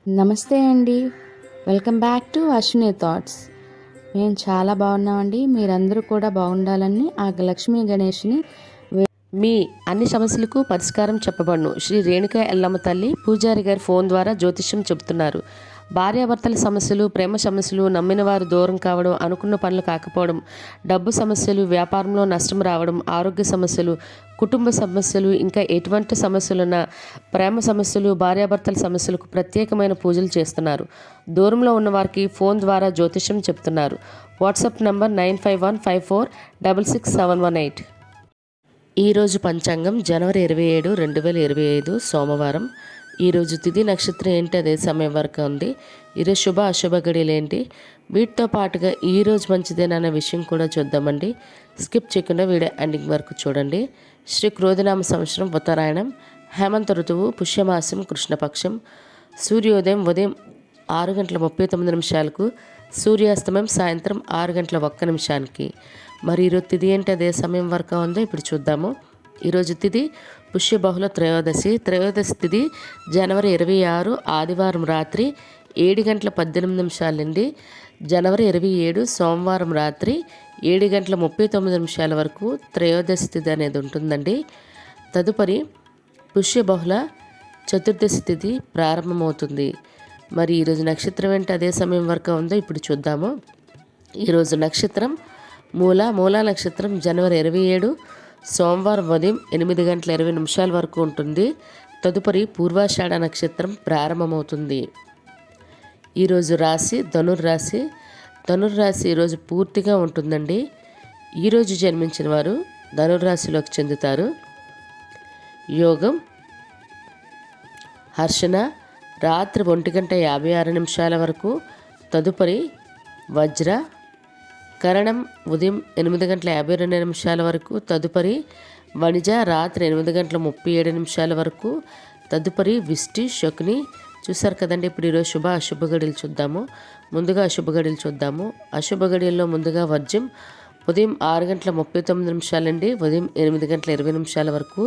నమస్తే అండి. Welcome back to Ashwini thoughts. మేము చాలా బాగున్నామండి. మీరందరూ కూడా బాగుండాలని ఆ లక్ష్మీ గణేష్ని మీ అన్ని సమస్యలకు పరిష్కారం చెప్పబడును. శ్రీ రేణుక ఎల్లమ్మ తల్లి పూజారి గారి ఫోన్ ద్వారా జ్యోతిష్యం చెబుతున్నారు. భార్యాభర్తల సమస్యలు, ప్రేమ సమస్యలు, నమ్మిన వారు దూరం కావడం, అనుకున్న పనులు కాకపోవడం, డబ్బు సమస్యలు, వ్యాపారంలో నష్టం రావడం, ఆరోగ్య సమస్యలు, కుటుంబ సమస్యలు, ఇంకా ఎటువంటి సమస్యలున్నా, ప్రేమ సమస్యలు, భార్యాభర్తల సమస్యలకు ప్రత్యేకమైన పూజలు చేస్తున్నారు. దూరంలో ఉన్న వారికి ఫోన్ ద్వారా జ్యోతిష్యం చెప్తున్నారు. WhatsApp number 9515466718. ఈరోజు పంచాంగం జనవరి 27, 2025 సోమవారం. ఈరోజు తిథి నక్షత్రం ఏంటి, అదే సమయం వరకు ఉంది. ఈరోజు శుభ అశుభ గడియలు ఏంటి, వీటితో పాటుగా ఈరోజు మంచిదేనన్న విషయం కూడా చూద్దామండి. స్కిప్ చేయకుండా వీడియో ఎండింగ్ వరకు చూడండి. శ్రీ క్రోధినామ సంవత్సరం ఉత్తరాయణం, హేమంత ఋతువు, పుష్యమాసం, కృష్ణపక్షం. సూర్యోదయం ఉదయం 6:39 సూర్యాస్తమయం సాయంత్రం 6:01. మరి ఈరోజు తిథి ఏంటి, అదే సమయం వరకు ఉందో ఇప్పుడు చూద్దాము. ఈరోజు తిథి పుష్య బహుళ త్రయోదశి. త్రయోదశి తిథి జనవరి 26 ఆదివారం రాత్రి 7:18 నుండి జనవరి 27 సోమవారం రాత్రి 7:39 వరకు త్రయోదశి తిథి అనేది ఉంటుందండి. తదుపరి పుష్య బహుళ చతుర్దశి తిథి ప్రారంభమవుతుంది. మరి ఈరోజు నక్షత్రం ఏంటి, అదే సమయం వరకు ఉందో ఇప్పుడు చూద్దాము. ఈరోజు నక్షత్రం మూలా నక్షత్రం జనవరి 27 సోమవారం ఉదయం 8:20 వరకు ఉంటుంది. తదుపరి పూర్వాషాఢ నక్షత్రం ప్రారంభమవుతుంది. ఈరోజు రాశి ధనుర్రాశి. ధనుర్రాశి ఈరోజు పూర్తిగా ఉంటుందండి. ఈరోజు జన్మించిన వారు ధనుర్రాశిలోకి చెందుతారు. యోగం హర్షణ రాత్రి 1:56 వరకు. తదుపరి వజ్ర కరణం ఉదయం 8:52 వరకు. తదుపరి వణిజ రాత్రి 8:37 వరకు. తదుపరి విష్టి శకుని. చూసారు కదండి. ఇప్పుడు ఈరోజు శుభ అశుభ గడియలు చూద్దాము. ముందుగా అశుభ గడియలు చూద్దాము. అశుభ గడియల్లో ముందుగా వర్జ్యం ఉదయం 6:39 నుండి ఉదయం 8:20 వరకు.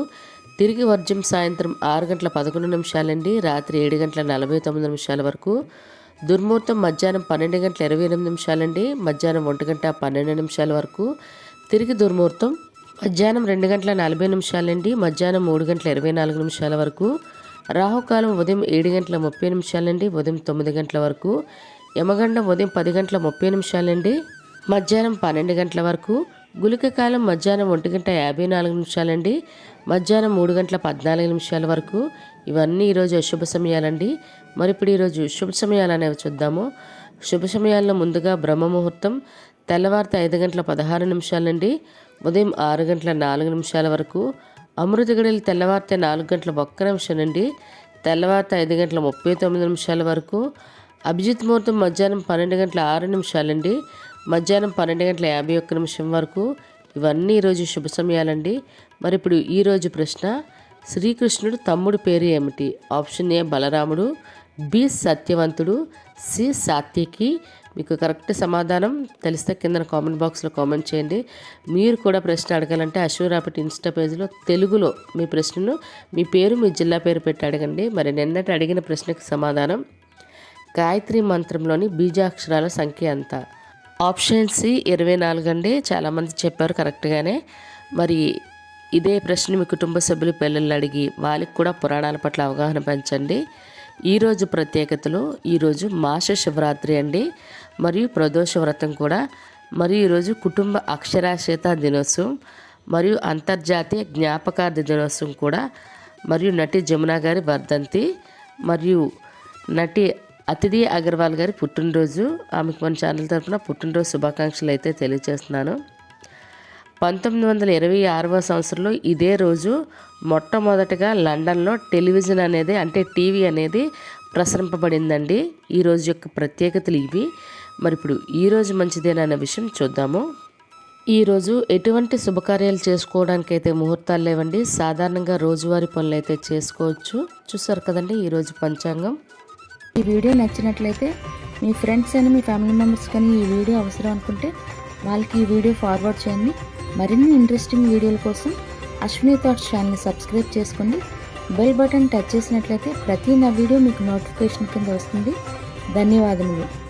తిరిగి వర్జ్యం సాయంత్రం 6:11 నుండి రాత్రి 7:49 వరకు. దుర్ముహూర్తం మధ్యాహ్నం 12:28 నుండి మధ్యాహ్నం 1:12 వరకు. తిరిగి దుర్ముహూర్తం మధ్యాహ్నం 2:40 నుండి మధ్యాహ్నం 3:24 వరకు. రాహుకాలం ఉదయం 7:30 నుండి ఉదయం 9 వరకు. యమగండం ఉదయం 10:30 నుండి మధ్యాహ్నం 12 వరకు. గుళిక కాలం మధ్యాహ్నం 1:54 నుండి మధ్యాహ్నం 3:14 వరకు. ఇవన్నీ ఈరోజు అశుభ సమయాలండి. మరి ఇప్పుడు ఈరోజు శుభ సమయాలు అనేవి చూద్దాము. శుభ సమయాల్లో ముందుగా బ్రహ్మముహూర్తం తెల్లవారితే 5:16 నుండి ఉదయం 6:04 వరకు. అమృత గడియలు తెల్లవారితే 4:01 నుండి తెల్లవారితే 5:39 వరకు. అభిజిత్ ముహూర్తం మధ్యాహ్నం 12:06 నుండి మధ్యాహ్నం 12:51 వరకు. ఇవన్నీ ఈరోజు శుభ సమయాలండి. మరి ఇప్పుడు ఈరోజు ప్రశ్న, శ్రీకృష్ణుడు తమ్ముడు పేరు ఏమిటి? ఆప్షన్ ఏ బలరాముడు, బి సత్యవంతుడు, సి సాత్యకి. మీకు కరెక్ట్ సమాధానం తెలిస్తే కింద కామెంట్ బాక్స్లో కామెంట్ చేయండి. మీరు కూడా ప్రశ్న అడగాలంటే అశ్వరాపటి ఇన్స్టా పేజ్లో తెలుగులో మీ ప్రశ్నను, మీ పేరు, మీ జిల్లా పేరు పెట్టి అడగండి. మరి నిన్నటి అడిగిన ప్రశ్నకు సమాధానం, గాయత్రి మంత్రంలోని బీజాక్షరాల సంఖ్య ఎంత? ఆప్షన్ సి 24 అండి. చాలామంది చెప్పారు కరెక్ట్గానే. మరి ఇదే ప్రశ్న మీ కుటుంబ సభ్యులు పిల్లల్ని అడిగి వాళ్ళకి కూడా పురాణాల పట్ల అవగాహన పెంచండి. ఈరోజు ప్రత్యేకతలు, ఈరోజు మాస శివరాత్రి అండి, మరియు ప్రదోష వ్రతం కూడా. మరియు ఈరోజు కుటుంబ అక్షరాస్యత దినోత్సవం మరియు అంతర్జాతీయ జ్ఞాపకార్థ దినోత్సవం కూడా. మరియు నటి జమున గారి వర్ధంతి మరియు నటి అతిథి అగర్వాల్ గారి పుట్టినరోజు. ఆమెకు మన ఛానల్ తరఫున పుట్టినరోజు శుభాకాంక్షలు అయితే తెలియజేస్తున్నాను. 1926వ సంవత్సరంలో ఇదే రోజు మొట్టమొదటగా లండన్లో టెలివిజన్ అనేది, అంటే టీవీ అనేది ప్రసరింపబడిందండి. ఈరోజు యొక్క ప్రత్యేకతలు ఇవి. మరి ఇప్పుడు ఈరోజు మంచిదేనన్న విషయం చూద్దాము. ఈరోజు ఎటువంటి శుభకార్యాలు చేసుకోవడానికి అయితే ముహూర్తాలు లేవండి. సాధారణంగా రోజువారీ పనులు అయితే చేసుకోవచ్చు. చూసారు కదండి ఈరోజు పంచాంగం. ఈ వీడియో నచ్చినట్లయితే మీ ఫ్రెండ్స్ అని, మీ ఫ్యామిలీ మెంబర్స్ కానీ ఈ వీడియో అవసరం అనుకుంటే వాళ్ళకి ఈ వీడియో ఫార్వర్డ్ చేయండి. మరిన్ని ఇంట్రెస్టింగ్ వీడియోల కోసం అశ్విని థాట్స్ ఛానల్ని సబ్స్క్రైబ్ చేసుకోండి. బెల్ బటన్ టచ్ చేసినట్లయితే ప్రతి నా వీడియో మీకు నోటిఫికేషన్ కింద వస్తుంది. ధన్యవాదములు.